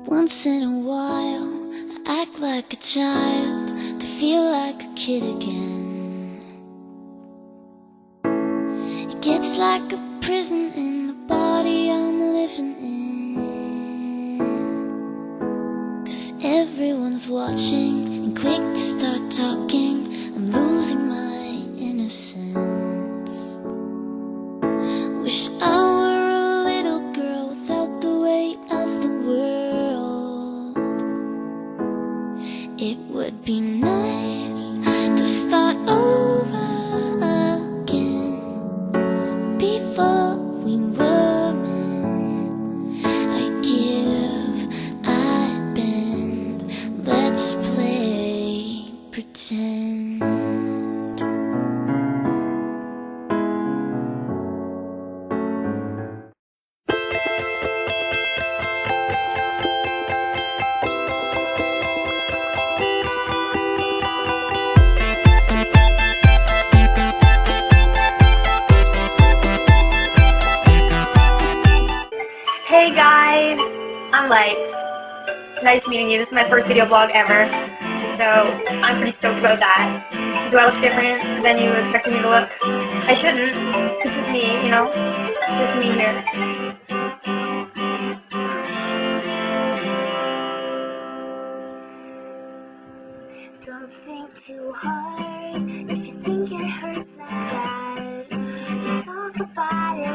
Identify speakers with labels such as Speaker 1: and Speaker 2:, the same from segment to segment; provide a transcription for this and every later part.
Speaker 1: Once in a while, I act like a child to feel like a kid again. It gets like a prison in the body I'm living in. 'Cause everyone's watching and quick to start talking. I'm losing my innocence. Wish I were a little girl without the weight of the world. It would be nice to start over again. Before we were men, I'd give, I'd bend. Let's play pretend.
Speaker 2: Hey guys, I'm Light. Nice meeting you. This is my first video blog ever, so I'm pretty stoked about that. Do I look different than you expected me to look? I shouldn't. This is me, you know? Just me here.
Speaker 3: Don't think too hard if you think it hurts like that. You talk about it.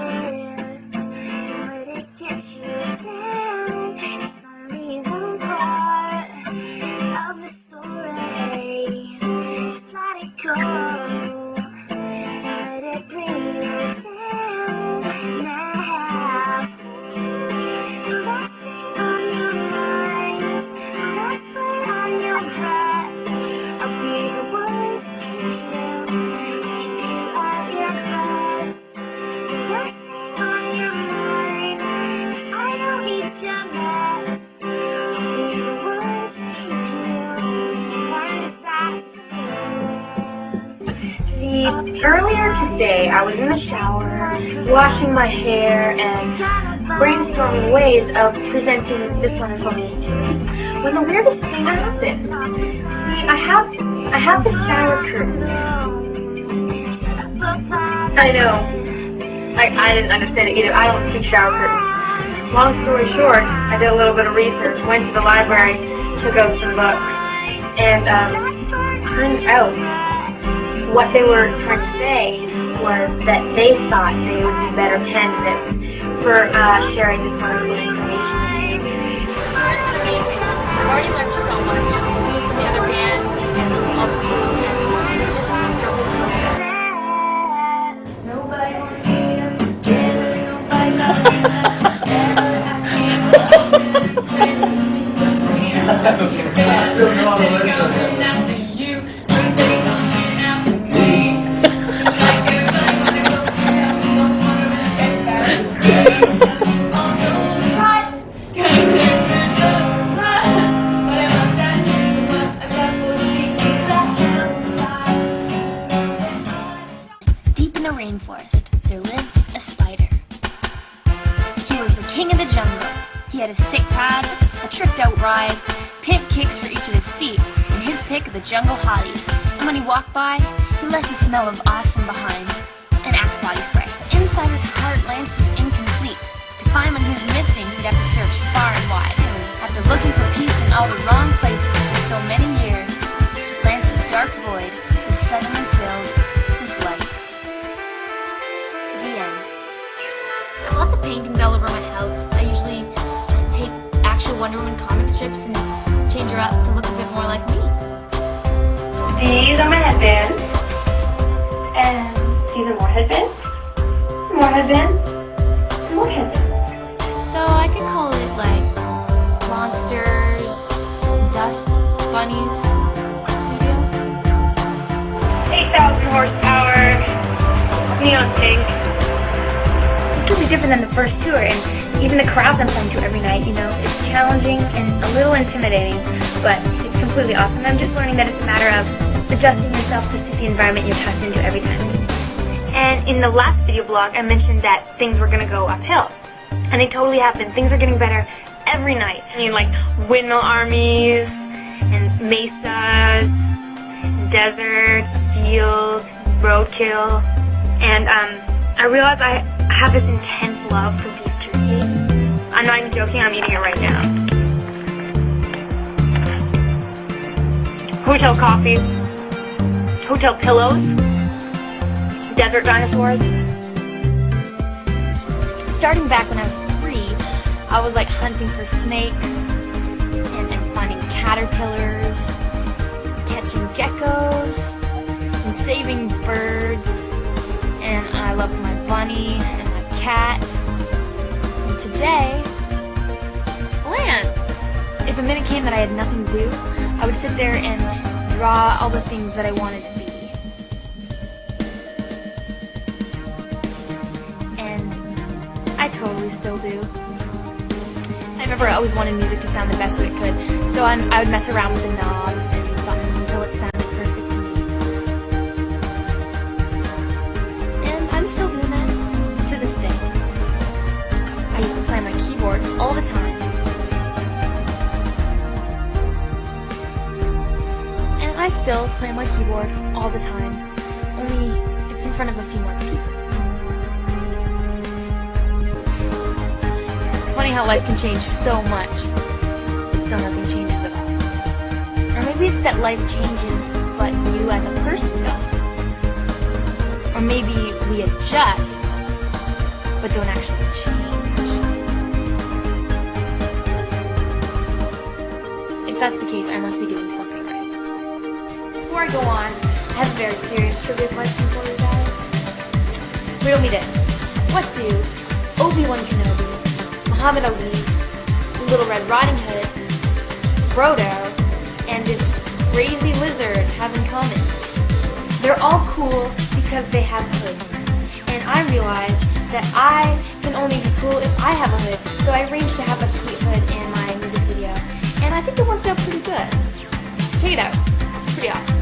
Speaker 2: Earlier today, I was in the shower, washing my hair, and brainstorming ways of presenting this wonderful meeting when the weirdest thing happened. See, I have this shower curtain. I know. I didn't understand it either. I don't see shower curtains. Long story short, I did a little bit of research, went to the library, took out some books, and turns out what they were trying to say was that they thought they would be better candidates for sharing this wonderful information.
Speaker 4: I've already learned so much from the other bands and all the people Nobody wants to see us together, nobody loves
Speaker 5: Deep in the rainforest, there lived a spider. He was the king of the jungle. He had a sick pad, a tricked-out ride, pink kicks for each of his feet, and his pick of the jungle hotties. And when he walked by, he left the smell of awesome behind, an Axe body spray. Inside his heart, Lance was incomplete. To find when he was missing, he'd have to search far and wide. After looking for peace in all the wrong places for so many years, Lance's dark void was suddenly filled with light. The end. I have lots of paintings all over my house. I usually just take actual Wonder Woman comic strips and change her up to look a bit more like me.
Speaker 2: These are my headbands, and these are more headbands, more headbands, and more headbands.
Speaker 5: So I could call it like Monsters, Dust Bunnies Studio.
Speaker 2: 8,000 horsepower, neon pink. It's totally different than the first tour, and even the crowds I'm playing to every night, you know, it's challenging and a little intimidating, but it's completely awesome. I'm just learning that it's a matter of adjusting yourself to suit the environment you're thrust into every time. And in the last video blog, I mentioned that things were going to go uphill. And they totally have been. Things are getting better every night. I mean, like windmill armies and mesas, deserts, fields, roadkill, and I realized I have this intense love for beef jerky. I'm not even joking, I'm eating it right now. Hotel coffee, hotel pillows, desert dinosaurs.
Speaker 5: Starting back when I was 3, I was like hunting for snakes and finding caterpillars, catching geckos, and saving birds. And I loved my bunny and my cat. And today, Lance. If a minute came that I had nothing to do, I would sit there and draw all the things that I wanted to be. And I totally still do. I remember I always wanted music to sound the best that it could, so I would mess around with the knobs and buttons until it sounded perfect to me. And I'm still doing that to this day. I used to play on my keyboard all the time. And I still play on my keyboard all the time, only it's in front of a few more people. Funny how life can change so much, but still nothing changes at all. Or maybe it's that life changes, but you as a person don't. Or maybe we adjust, but don't actually change. If that's the case, I must be doing something right. Before I go on, I have a very serious trivia question for you guys. Riddle me this. What do Obi-Wan Kenobi, Muhammad Ali, Little Red Riding Hood, Frodo, and this crazy lizard have in common? They're all cool because they have hoods. And I realized that I can only be cool if I have a hood, so I arranged to have a sweet hood in my music video. And I think it worked out pretty good. Check it out. It's pretty awesome.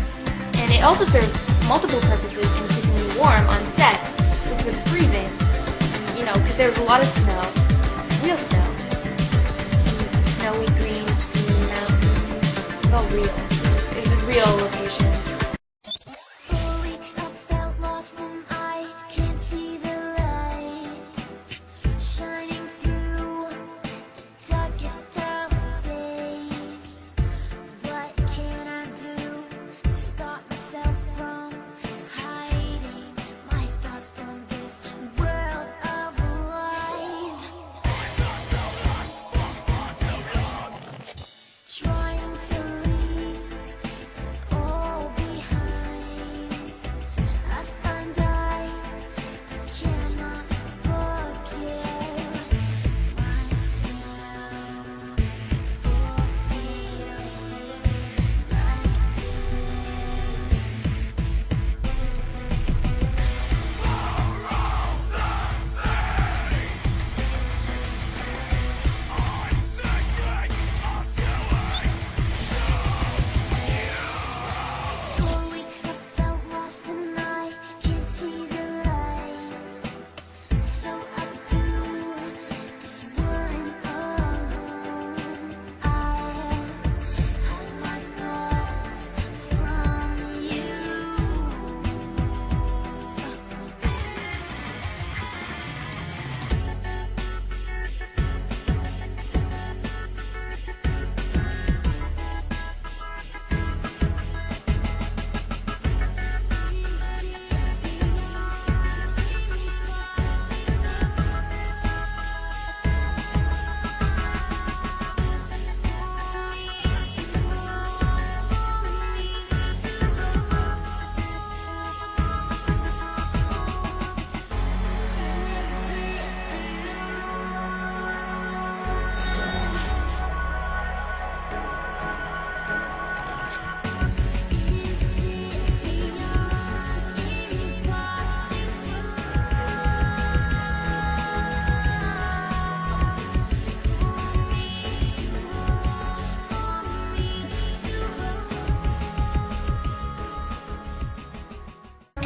Speaker 5: And it also served multiple purposes in keeping me warm on set, which was freezing, you know, because there was a lot of snow. Real snow. Snowy green screen mountains. It was all real. It was a real location.
Speaker 1: For weeks I felt lost and I can't see the light shining through the darkest of days. What can I do to stop myself from hiding my thoughts from this world of lies? Trying to leave it all behind. I find I cannot forgive myself for feeling like this. For weeks I felt lost and I can't see the light. So I do this one alone. I hide my thoughts from you.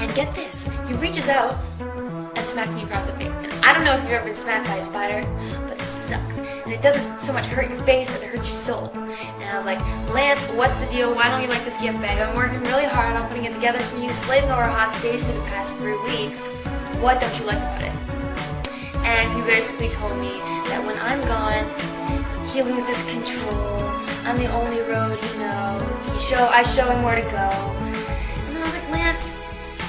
Speaker 5: And get this, he reaches out and smacks me across the face. And I don't know if you've ever been smacked by a spider, but it sucks. And it doesn't so much hurt your face as it hurts your soul. And I was like, Lance, what's the deal? Why don't you like this gift bag? I'm working really hard on putting it together for you, slaving over a hot stage for the past 3 weeks. What don't you like about it? And he basically told me that when I'm gone, he loses control. I'm the only road he knows. I show him where to go. And then I was like, Lance,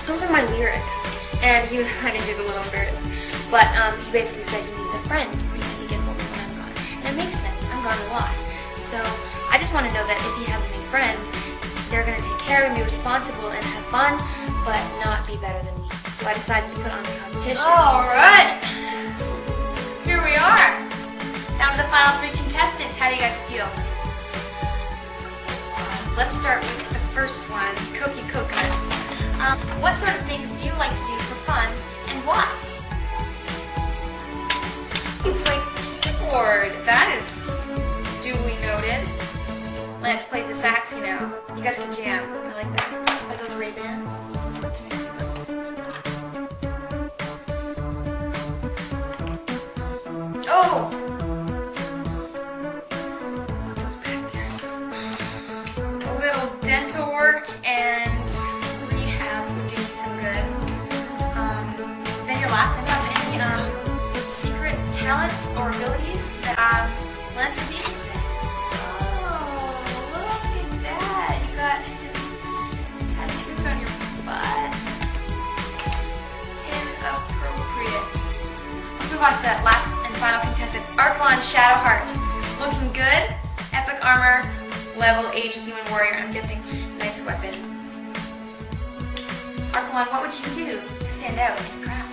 Speaker 5: those are my lyrics. And he was, I think he was a little embarrassed. But he basically said he needs a friend because he gets lonely when I'm gone. And it makes sense. I'm gone a lot. So I just want to know that if he has a new friend, they're going to take care of him, be responsible, and have fun, but not be better than me. So I decided to put on the competition. All right. Here we are. Down to the final 3 contestants. How do you guys feel? Let's start with the first one, Cookie Coconut. What sort of things do you like to do for fun, and why? You play keyboard. That is duly noted. Lance plays the sax, you know. You guys can jam. I like that. Like those Ray-Bans. Can I see them? Oh! Put those back there. A little dental work and rehab would do you some good. Then you're laughing about any secret talents or abilities that Lance would be interested in. Oh, look at that. You got tattooed on your butt. Inappropriate. Let's move on to that last and final contestant, Archelon Shadowheart. Looking good. Epic armor, level 80 human warrior. I'm guessing nice weapon. Archelon, what would you do to stand out in the crowd?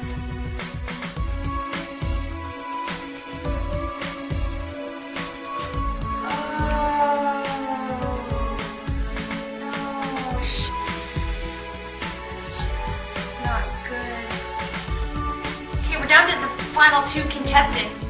Speaker 5: Down to the final 2 contestants.